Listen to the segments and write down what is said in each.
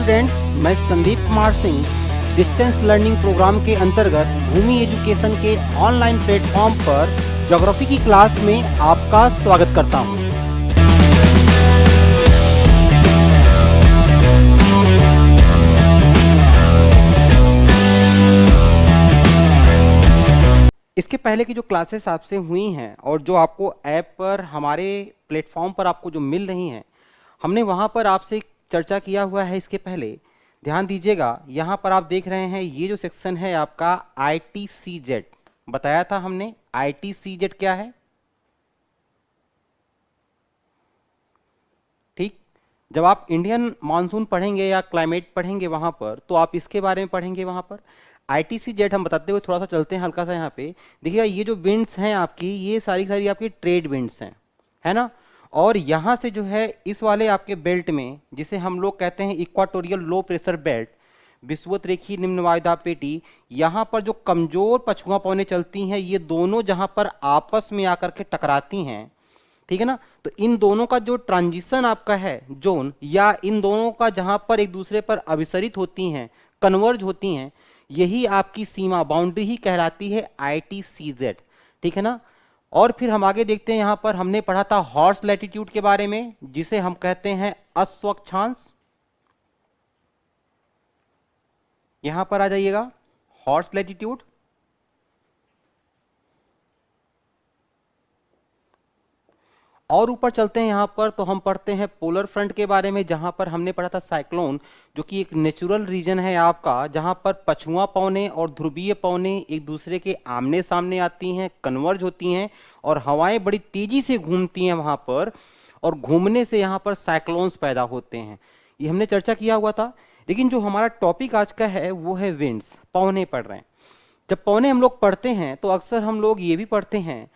Students, मैं Sandeep Kumar Singh distance learning program के अंतर्गत भूमि एजुकेशन के ऑनलाइन प्लेटफॉर्म पर ज्योग्राफी की क्लास में आपका स्वागत करता हूं। इसके पहले की जो क्लासेस आपसे हुई हैं और जो आपको ऐप पर हमारे प्लेटफॉर्म पर आपको जो मिल रही हैं, हमने वहां पर आपसे चर्चा किया हुआ है। इसके पहले ध्यान दीजिएगा, यहाँ पर आप देख रहे हैं ये जो सेक्शन है आपका ITCZ बताया था हमने। ITCZ क्या है? ठीक, जब आप इंडियन मानसून पढ़ेंगे या क्लाइमेट पढ़ेंगे वहां पर, तो आप इसके बारे में पढ़ेंगे वहां पर। ITCZ हम बताते हुए थोड़ा सा चलते हैं हल्का सा। यहाँ पे देखिएगा, ये जो विंड्स हैं आपकी, ये सारी सारी आपकी ट्रेड विंड्स हैं, है ना। और यहाँ से जो है इस वाले आपके बेल्ट में, जिसे हम लोग कहते हैं इक्वाटोरियल लो प्रेशर बेल्ट, विषुवत रेखीय निम्न वायुदाब पेटी, यहाँ पर जो कमजोर पछुआ पवनें चलती हैं, ये दोनों जहाँ पर आपस में आकर के टकराती हैं, ठीक है ना। तो इन दोनों का जो ट्रांजिशन आपका है जोन, या इन दोनों का जहां पर एक दूसरे पर अभिसरित होती हैं, कन्वर्ज होती हैं, यही आपकी सीमा बाउंड्री ही कहलाती है ITCZ, ठीक है ना। और फिर हम आगे देखते हैं, यहां पर हमने पढ़ा था हॉर्स लैटिट्यूड के बारे में, जिसे हम कहते हैं अस्वक्षांश। यहां पर आ जाइएगा, हॉर्स लैटिट्यूड। और ऊपर चलते हैं यहाँ पर, तो हम पढ़ते हैं पोलर फ्रंट के बारे में, जहां पर हमने पढ़ा था साइक्लोन, जो कि एक नेचुरल रीजन है आपका, जहां पर पछुआ पवनें और ध्रुवीय पवनें एक दूसरे के आमने सामने आती हैं, कन्वर्ज होती हैं, और हवाएं बड़ी तेजी से घूमती हैं वहां पर, और घूमने से यहाँ पर साइक्लोन्स पैदा होते हैं। ये हमने चर्चा किया हुआ था। लेकिन जो हमारा टॉपिक आज का है वो है विंड्स, पवनें पढ़ रहे हैं। जब पवनें हम लोग पढ़ते हैं तो अक्सर हम लोग ये भी पढ़ते हैं,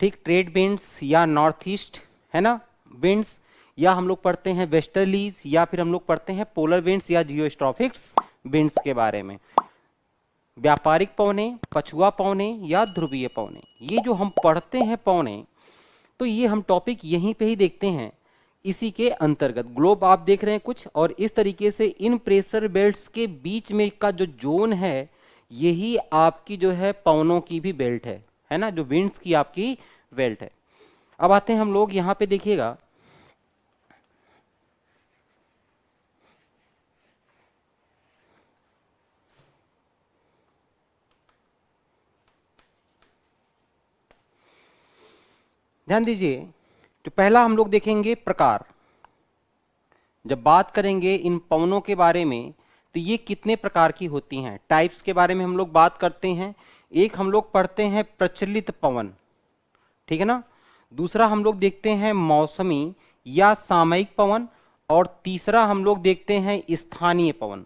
ठीक, ट्रेड विंड्स या नॉर्थ ईस्ट, है ना, विंड्स, या हम लोग पढ़ते हैं वेस्टर्लीज, या फिर हम लोग पढ़ते हैं पोलर विंड्स या जियोस्ट्रॉफिक्स विंड्स के बारे में। व्यापारिक पवनें, पछुआ पवनें या ध्रुवीय पवनें, ये जो हम पढ़ते हैं पवनें, तो ये हम टॉपिक यहीं पे ही देखते हैं। इसी के अंतर्गत ग्लोब आप देख रहे हैं कुछ, और इस तरीके से इन प्रेशर बेल्ट्स के बीच में का जो जोन है, यही आपकी जो है पवनों की भी बेल्ट है ना, जो विंड्स की आपकी बेल्ट है। अब आते हैं हम लोग यहाँ पे, देखिएगा ध्यान दीजिए, तो पहला हम लोग देखेंगे प्रकार। जब बात करेंगे इन पवनों के बारे में, तो ये कितने प्रकार की होती हैं, टाइप्स के बारे में हम लोग बात करते हैं। एक हम लोग पढ़ते हैं प्रचलित पवन, ठीक है ना। दूसरा हम लोग देखते हैं मौसमी या सामयिक पवन, और तीसरा हम लोग देखते हैं स्थानीय पवन,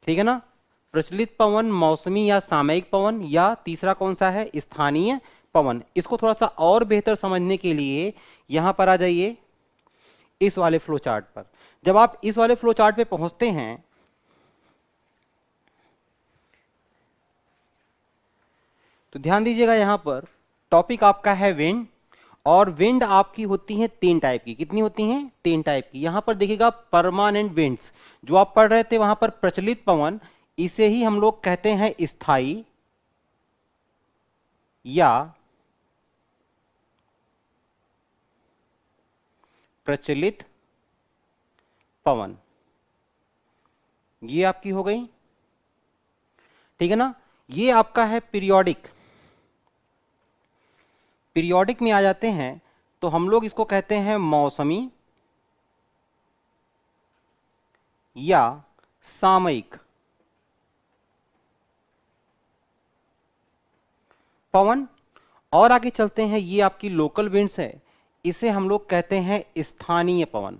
ठीक है ना। प्रचलित पवन, मौसमी या सामयिक पवन, या तीसरा कौन सा है, स्थानीय पवन। इसको थोड़ा सा और बेहतर समझने के लिए यहां पर आ जाइए, इस वाले फ्लो चार्ट पर। जब आप इस वाले फ्लो चार्ट पे पहुंचते हैं, तो ध्यान दीजिएगा, यहां पर टॉपिक आपका है विंड, और विंड आपकी होती है 3 टाइप की। कितनी होती हैं? 3 टाइप की। यहां पर देखिएगा परमानेंट विंड्स, जो आप पढ़ रहे थे वहां पर प्रचलित पवन, इसे ही हम लोग कहते हैं स्थायी या प्रचलित पवन। ये आपकी हो गई, ठीक है ना। ये आपका है पीरियोडिक। पीरियोडिक में आ जाते हैं तो हम लोग इसको कहते हैं मौसमी या सामयिक पवन। और आगे चलते हैं, ये आपकी लोकल विंड्स है, इसे हम लोग कहते हैं स्थानीय पवन।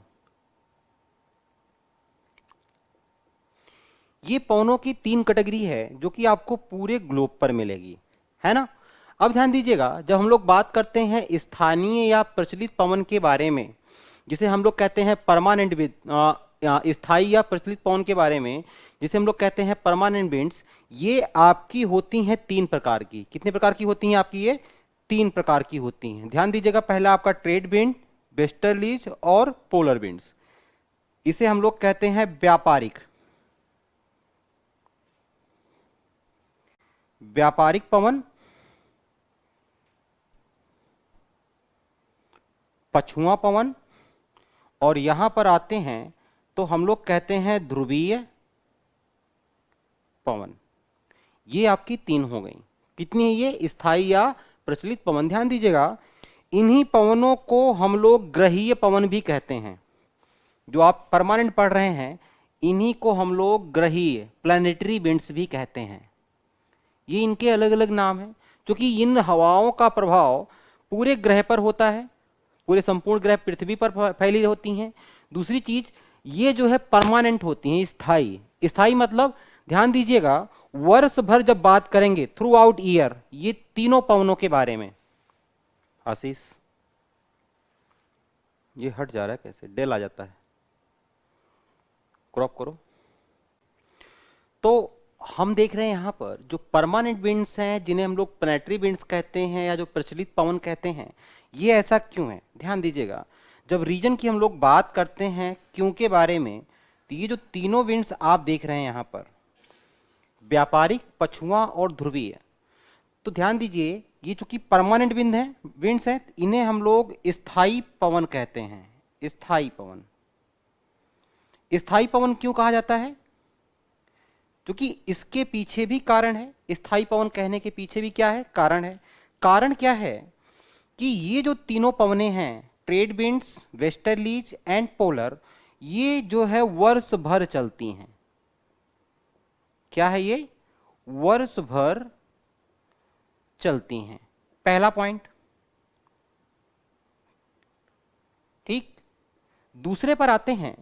ये पवनों की 3 कैटेगरी है जो कि आपको पूरे ग्लोब पर मिलेगी, है ना। अब ध्यान दीजिएगा, जब हम लोग बात करते हैं स्थानीय या प्रचलित पवन के बारे में, जिसे हम लोग कहते हैं परमानेंट विंड, स्थायी या प्रचलित पवन के बारे में, जिसे हम लोग कहते हैं परमानेंट विंड्स, ये आपकी होती हैं 3 प्रकार की। कितने प्रकार की होती हैं आपकी? ये 3 प्रकार की होती हैं। ध्यान दीजिएगा, पहला आपका ट्रेड विंड, वेस्टर्लीज और पोलर विंड्स। इसे हम लोग कहते हैं व्यापारिक। व्यापारिक पवन, पछुआ पवन, और यहां पर आते हैं तो हम लोग कहते हैं ध्रुवीय पवन। ये आपकी तीन हो गई। कितनी है ये? स्थायी या प्रचलित पवन। ध्यान दीजिएगा, इन्हीं पवनों को हम लोग ग्रहीय पवन भी कहते हैं। जो आप परमानेंट पढ़ रहे हैं, इन्हीं को हम लोग ग्रहीय प्लैनेटरी विंड्स भी कहते हैं। ये इनके अलग अलग नाम हैं, क्योंकि इन हवाओं का प्रभाव पूरे ग्रह पर होता है, पूरे संपूर्ण ग्रह पृथ्वी पर फैली होती हैं। दूसरी चीज, ये जो है परमानेंट होती हैं, स्थायी। स्थायी मतलब ध्यान दीजिएगा, वर्ष भर जब बात करेंगे थ्रू आउट ईयर, ये तीनों पवनों के बारे में। आशीष, ये हट जा रहा है कैसे? डेल आ जाता है, क्रॉप करो। तो हम देख रहे हैं यहां पर जो परमानेंट विंड्स हैं, जिन्हें हम लोग प्लैनेटरी विंड्स कहते हैं या जो प्रचलित पवन कहते हैं, ये ऐसा क्यों है? ध्यान दीजिएगा, जब रीजन की हम लोग बात करते हैं क्यों के बारे में, तो ये जो तीनों विंड्स आप देख रहे हैं यहां पर, व्यापारिक, पछुआ और ध्रुवीय, तो ध्यान दीजिए, ये चूंकि परमानेंट विंड्स हैं, इन्हें हम लोग स्थायी पवन कहते हैं। स्थायी पवन। स्थायी पवन क्यों कहा जाता है? क्योंकि इसके पीछे भी कारण है। स्थायी पवन कहने के पीछे भी क्या है? कारण है। कारण क्या है कि ये जो तीनों पवनें हैं, trade winds, westerlies and polar, ये जो है वर्ष भर चलती हैं। क्या है ये? वर्ष भर चलती हैं। पहला पॉइंट। ठीक। दूसरे पर आते हैं,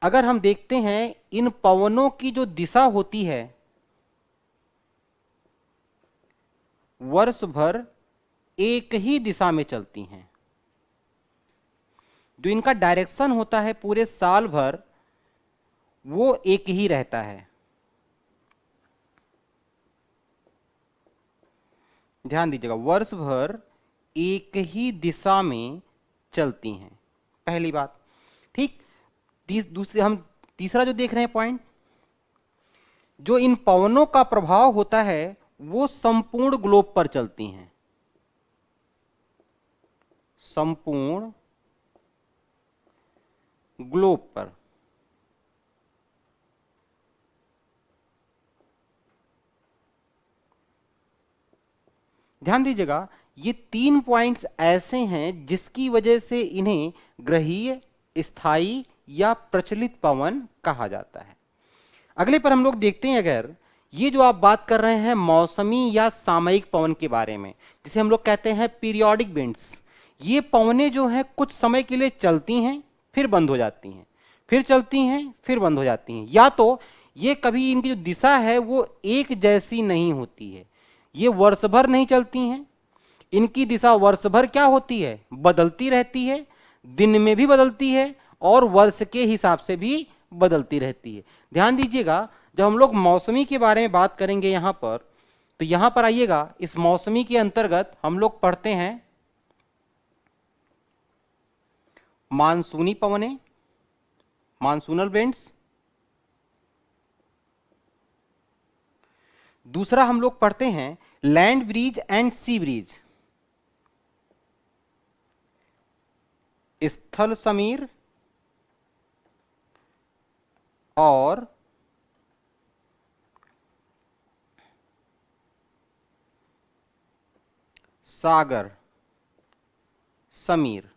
अगर हम देखते हैं इन पवनों की जो दिशा होती है, वर्ष भर एक ही दिशा में चलती हैं। जो इनका डायरेक्शन होता है पूरे साल भर, वो एक ही रहता है। ध्यान दीजिएगा, वर्ष भर एक ही दिशा में चलती हैं। पहली बात। ठीक। दूसरे हम तीसरा जो देख रहे हैं पॉइंट, जो इन पवनों का प्रभाव होता है वो संपूर्ण ग्लोब पर चलती हैं। संपूर्ण ग्लोब पर। ध्यान दीजिएगा, ये तीन पॉइंट्स ऐसे हैं जिसकी वजह से इन्हें ग्रहीय, स्थायी या प्रचलित पवन कहा जाता है। अगले पर हम लोग देखते हैं, अगर ये जो आप बात कर रहे हैं मौसमी या सामयिक पवन के बारे में, जिसे हम लोग कहते हैं पीरियोडिक विंड्स, ये पवनें जो हैं कुछ समय के लिए चलती हैं, फिर बंद हो जाती हैं, फिर चलती हैं, फिर बंद हो जाती हैं। या तो ये कभी इनकी जो दिशा है वो एक जैसी नहीं होती है, ये वर्ष भर नहीं चलती हैं, इनकी दिशा वर्ष भर क्या होती है? बदलती रहती है, दिन में भी बदलती है और वर्ष के हिसाब से भी बदलती रहती है। ध्यान दीजिएगा, जब हम लोग मौसमी के बारे में बात करेंगे यहां पर, तो यहां पर आइएगा, इस मौसमी के अंतर्गत हम लोग पढ़ते हैं मानसूनी पवनें, मानसूनल विंड्स। दूसरा हम लोग पढ़ते हैं land breeze and sea breeze, स्थल समीर और सागर समीर।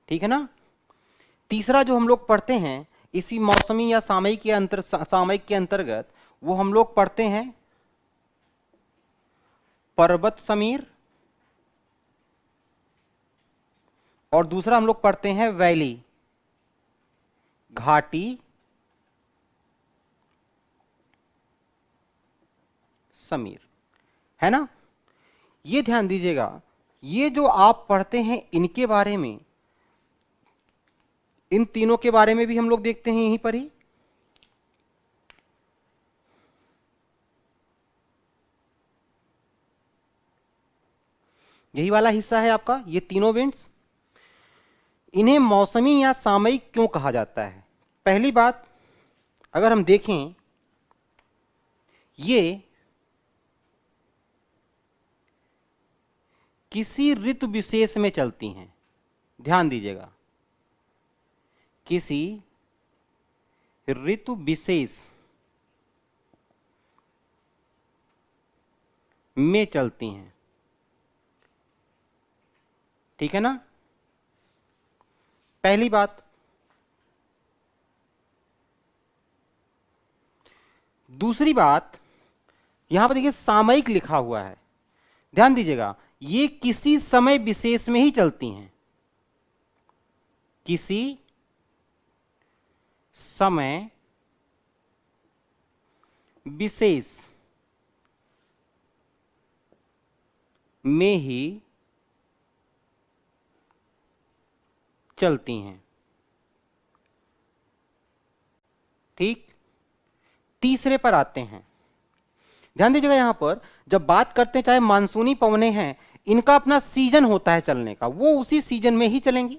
ठीक है ना? तीसरा जो हम लोग पढ़ते हैं इसी मौसमी या सामयिक के अंतर्गत, वो हम लोग पढ़ते हैं पर्वत समीर, और दूसरा हम लोग पढ़ते हैं वैली, घाटी समीर। है ना? ये ध्यान दीजिएगा, ये जो आप पढ़ते हैं इनके बारे में, इन तीनों के बारे में भी हम लोग देखते हैं यहीं पर ही। यही वाला हिस्सा है आपका, ये तीनों विंड्स। इन्हें मौसमी या सामयिक क्यों कहा जाता है? पहली बात अगर हम देखें, ये किसी ऋतु विशेष में चलती हैं। ध्यान दीजिएगा, किसी ऋतु विशेष में चलती हैं, ठीक है ना, पहली बात। दूसरी बात, यहां पर देखिए सामयिक लिखा हुआ है, ध्यान दीजिएगा, ये किसी समय विशेष में ही चलती हैं, किसी समय विशेष में ही चलती हैं, ठीक। तीसरे पर आते हैं, ध्यान दीजिएगा, यहां पर जब बात करते हैं, चाहे मानसूनी पवने हैं, इनका अपना सीजन होता है चलने का, वो उसी सीजन में ही चलेंगी।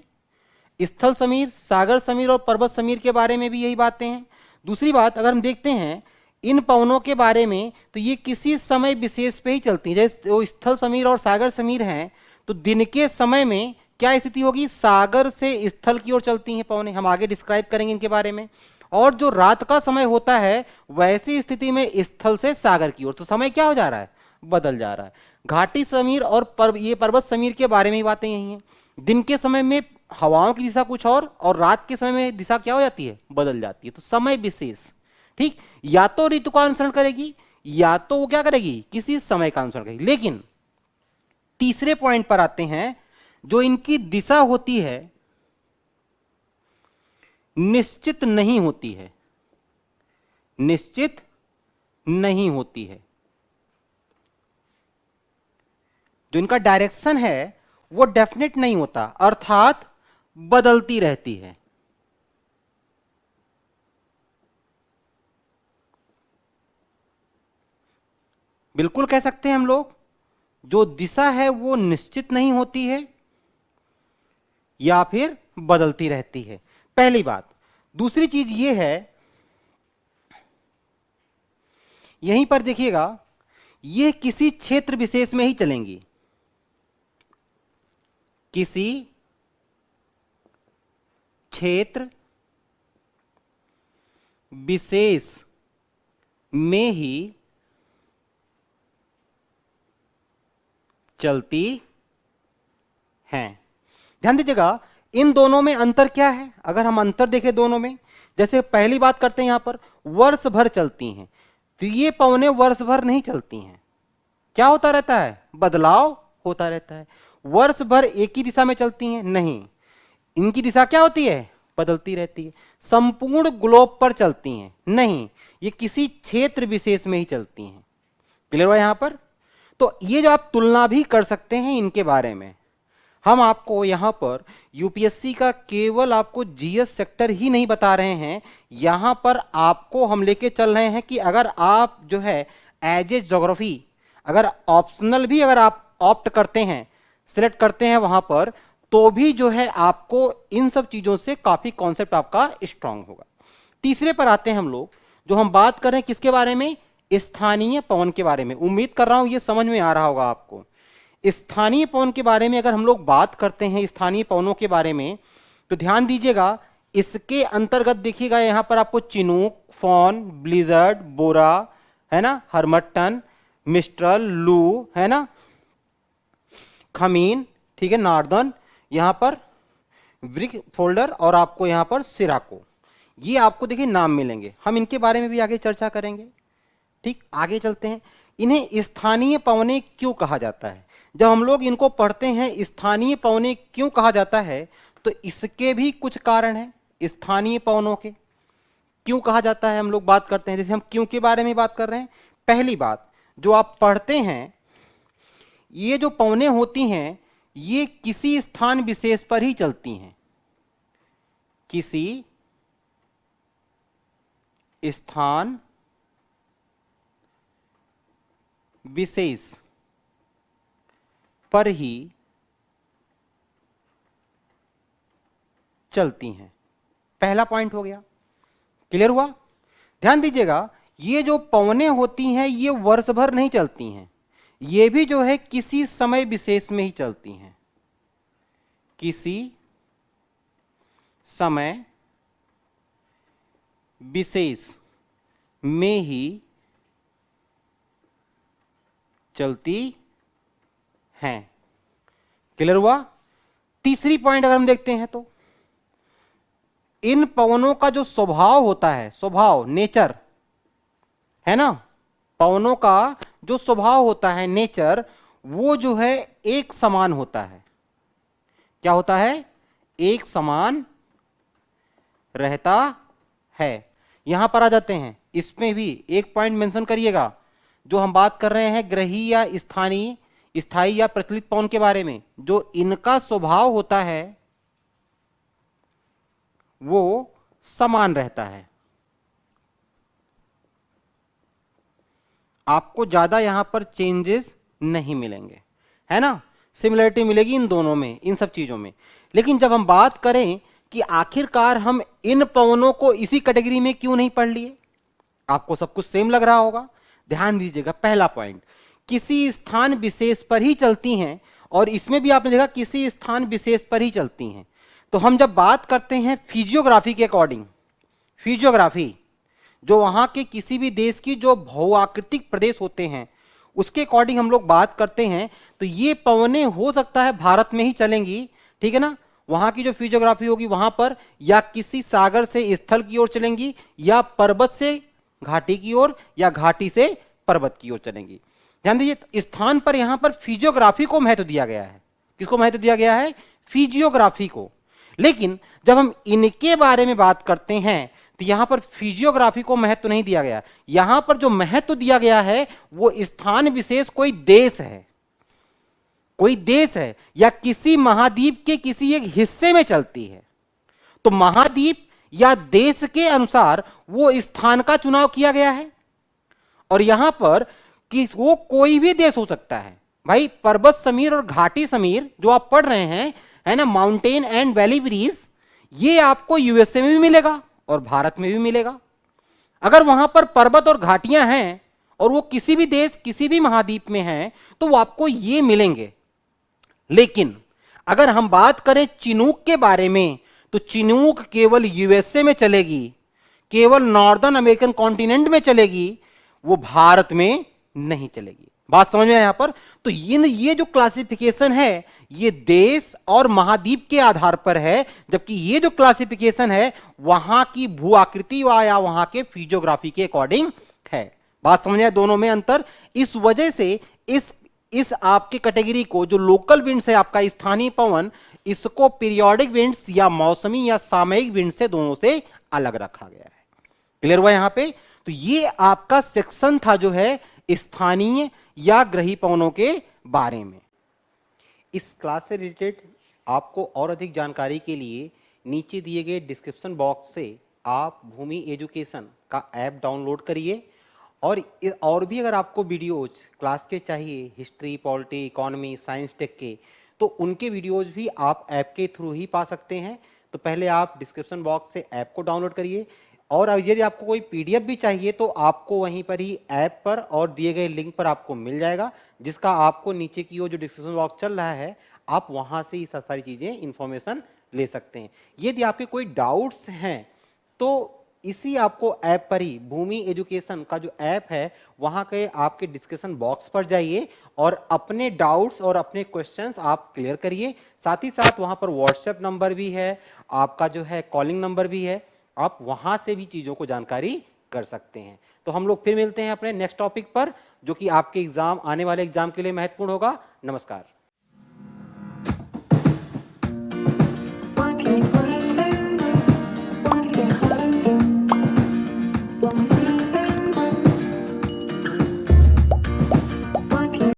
स्थल समीर, सागर समीर और पर्वत समीर के बारे में भी यही बातें हैं। दूसरी बात अगर हम देखते हैं इन पवनों के बारे में, तो ये किसी समय विशेष पे ही चलती हैं। जैसे वो स्थल समीर और सागर समीर हैं, तो दिन के समय में क्या स्थिति होगी, सागर से स्थल की ओर चलती हैं पवनें, हम आगे डिस्क्राइब करेंगे इनके बारे में। और जो रात का समय होता है, वैसी स्थिति में स्थल से सागर की ओर, तो समय क्या हो जा रहा है, बदल जा रहा है। घाटी समीर और ये पर्वत समीर के बारे में ही बातें यही हैं। दिन के समय में हवाओं की दिशा कुछ और रात के समय में दिशा क्या हो जाती है, बदल जाती है। तो समय विशेष, ठीक, या तो ऋतु का अनुसरण करेगी, या तो वो क्या करेगी, किसी समय का अनुसरण करेगी। लेकिन तीसरे पॉइंट पर आते हैं, जो इनकी दिशा होती है निश्चित नहीं होती है, निश्चित नहीं होती है। जो इनका डायरेक्शन है वो डेफिनेट नहीं होता, अर्थात बदलती रहती है। बिल्कुल कह सकते हैं हम लोग, जो दिशा है वो निश्चित नहीं होती है या फिर बदलती रहती है, पहली बात। दूसरी चीज ये है, यहीं पर देखिएगा, ये किसी क्षेत्र विशेष में ही चलेंगी, किसी क्षेत्र विशेष में ही चलती हैं। ध्यान दीजिएगा, इन दोनों में अंतर क्या है, अगर हम अंतर देखें दोनों में, जैसे पहली बात करते हैं, यहां पर वर्ष भर चलती हैं, तो ये पवनें वर्ष भर नहीं चलती हैं। क्या होता रहता है, बदलाव होता रहता है। वर्ष भर एक ही दिशा में चलती हैं, नहीं, इनकी दिशा क्या होती है, बदलती रहती है। संपूर्ण ग्लोब पर चलती हैं, नहीं, ये किसी क्षेत्र विशेष में ही चलती हैं। क्लियर हुआ यहां पर? तो ये जो आप तुलना भी कर सकते हैं इनके बारे में। हम आपको यहां पर यूपीएससी का केवल आपको जीएस सेक्टर ही नहीं बता रहे हैं, यहां पर आपको हम लेके चल रहे हैं कि अगर आप जो है एज ए ज्योग्राफी, अगर ऑप्शनल भी अगर आप ऑप्ट करते हैं, सिलेक्ट करते हैं वहां पर, तो भी जो है आपको इन सब चीजों से काफी कॉन्सेप्ट आपका स्ट्रांग होगा। तीसरे पर आते हैं हम लोग, जो हम बात कर रहे हैं किसके बारे में, स्थानीय पवन के बारे में। उम्मीद कर रहा हूं ये समझ में आ रहा होगा आपको। स्थानीय पवन के बारे में अगर हम लोग बात करते हैं, स्थानीय पवनों के बारे में, तो ध्यान दीजिएगा, इसके अंतर्गत देखिएगा यहां पर आपको चिनूक, फॉन, ब्लिजर्ड, बोरा, है ना, हरमट्टन, मिस्ट्रल, लू, है ना, खमीन, ठीक है, नार्दन, यहां पर व्रिक फोल्डर और आपको यहां पर सिराको, ये आपको देखिए नाम मिलेंगे। हम इनके बारे में भी आगे चर्चा करेंगे, ठीक। आगे चलते हैं, इन्हें स्थानीय पवनें क्यों कहा जाता है। जब हम लोग इनको पढ़ते हैं स्थानीय पवनें क्यों कहा जाता है, तो इसके भी कुछ कारण हैं। स्थानीय पवनों के क्यों कहा जाता है, हम लोग बात करते हैं, जैसे हम क्यों के बारे में बात कर रहे हैं। पहली बात जो आप पढ़ते हैं, ये जो पवनें होती हैं ये किसी स्थान विशेष पर ही चलती हैं, किसी स्थान विशेष पर ही चलती हैं। पहला पॉइंट हो गया, क्लियर हुआ। ध्यान दीजिएगा, ये जो पवनें होती हैं ये वर्ष भर नहीं चलती हैं, ये भी जो है किसी समय विशेष में ही चलती हैं, किसी समय विशेष में ही चलती हैं। क्लियर हुआ। तीसरी पॉइंट अगर हम देखते हैं तो इन पवनों का जो स्वभाव होता है, स्वभाव नेचर है ना, पवनों का जो स्वभाव होता है नेचर, वो जो है एक समान होता है। क्या होता है? एक समान रहता है। यहां पर आ जाते हैं, इसमें भी एक पॉइंट मेंशन करिएगा, जो हम बात कर रहे हैं ग्रही या स्थानीय, स्थायी या प्रचलित पवन के बारे में, जो इनका स्वभाव होता है वो समान रहता है। आपको ज्यादा यहां पर चेंजेस नहीं मिलेंगे, है ना, सिमिलरिटी मिलेगी इन दोनों में, इन सब चीजों में। लेकिन जब हम बात करें कि आखिरकार हम इन पवनों को इसी कैटेगरी में क्यों नहीं पढ़ लिए, आपको सब कुछ सेम लग रहा होगा। ध्यान दीजिएगा, पहला पॉइंट, किसी स्थान विशेष पर ही चलती हैं, और इसमें भी आपने देखा किसी स्थान विशेष पर ही चलती हैं। तो हम जब बात करते हैं फिजियोग्राफी के अकॉर्डिंग, फिजियोग्राफी जो वहां के किसी भी देश की जो भूआकृतिक प्रदेश होते हैं उसके अकॉर्डिंग हम लोग बात करते हैं, तो ये पवनें हो सकता है भारत में ही चलेंगी, ठीक है ना। वहां की जो फिजियोग्राफी होगी वहां पर या किसी सागर से स्थल की ओर चलेंगी, या पर्वत से घाटी की ओर, या घाटी से पर्वत की ओर चलेंगी। ध्यान दीजिए, स्थान पर यहां पर फिजियोग्राफी को महत्व दिया गया है। किसको महत्व दिया गया है? फिजियोग्राफी को। लेकिन जब हम इनके बारे में बात करते हैं तो यहां पर फिजियोग्राफी को महत्व नहीं दिया गया। यहां पर जो महत्व दिया गया है वो स्थान विशेष कोई देश है, कोई देश है, या किसी महाद्वीप के किसी एक हिस्से में चलती है। तो महाद्वीप या देश के अनुसार वो स्थान का चुनाव किया गया है। और यहां पर कि वो कोई भी देश हो सकता है भाई। पर्वत समीर और घाटी समीर जो आप पढ़ रहे हैं, है ना, माउंटेन एंड वैली ब्रीज, ये आपको यूएसए में भी मिलेगा और भारत में भी मिलेगा। अगर वहां पर पर्वत और घाटियां हैं और वो किसी भी देश, किसी भी महाद्वीप में हैं, तो वो आपको ये मिलेंगे। लेकिन अगर हम बात करें चिनूक के बारे में, तो चिनूक केवल यूएसए में चलेगी, केवल नॉर्दर्न अमेरिकन कॉन्टिनेंट में चलेगी, वो भारत में नहीं चलेगी। बात समझ में आया यहां पर? तो ये जो क्लासिफिकेशन है ये देश और महाद्वीप के आधार पर है, जबकि ये जो क्लासिफिकेशन है वहां की भू आकृति या वहां के फिजियोग्राफी के अकॉर्डिंग है। बात समझ आया दोनों में अंतर। इस वजह से इस आपके कैटेगरी को जो लोकल विंड्स है, आपका स्थानीय पवन, इसको पीरियोडिक विंड्स या मौसमी या सामयिक विंड्स से दोनों से अलग रखा गया है। क्लियर हुआ यहां पे? तो ये आपका सेक्शन था जो है स्थानीय या ग्रही पवनों के बारे में। इस क्लास से रिलेटेड आपको और अधिक जानकारी के लिए नीचे दिए गए डिस्क्रिप्शन बॉक्स से आप भूमि एजुकेशन का ऐप डाउनलोड करिए, और भी अगर आपको वीडियोज क्लास के चाहिए, history, polity, economy, science, tech के, तो उनके वीडियोज भी आप ऐप के थ्रू ही पा सकते हैं। तो पहले आप डिस्क्रिप्शन बॉक्स से ऐप को डाउनलोड करिए, और यदि आपको कोई पीडीएफ भी चाहिए तो आपको वहीं पर ही ऐप पर और दिए गए लिंक पर आपको मिल जाएगा, जिसका आपको नीचे की ओर जो डिस्क्रिप्शन बॉक्स चल रहा है आप वहां से ही सारी चीजें इंफॉर्मेशन ले सकते हैं। यदि आपके कोई डाउट्स हैं तो इसी आपको ऐप पर ही, भूमि एजुकेशन का जो ऐप है वहां के आपके डिस्कशन बॉक्स पर जाइए और अपने डाउट्स और अपने क्वेश्चंस आप क्लियर करिए। साथ ही साथ वहां पर व्हाट्सएप नंबर भी है, आपका जो है कॉलिंग नंबर भी है, आप वहां से भी चीजों को जानकारी कर सकते हैं। तो हम लोग फिर मिलते हैं अपने नेक्स्ट टॉपिक पर, जो कि आपके एग्जाम, आने वाले एग्जाम के लिए महत्वपूर्ण होगा। नमस्कार।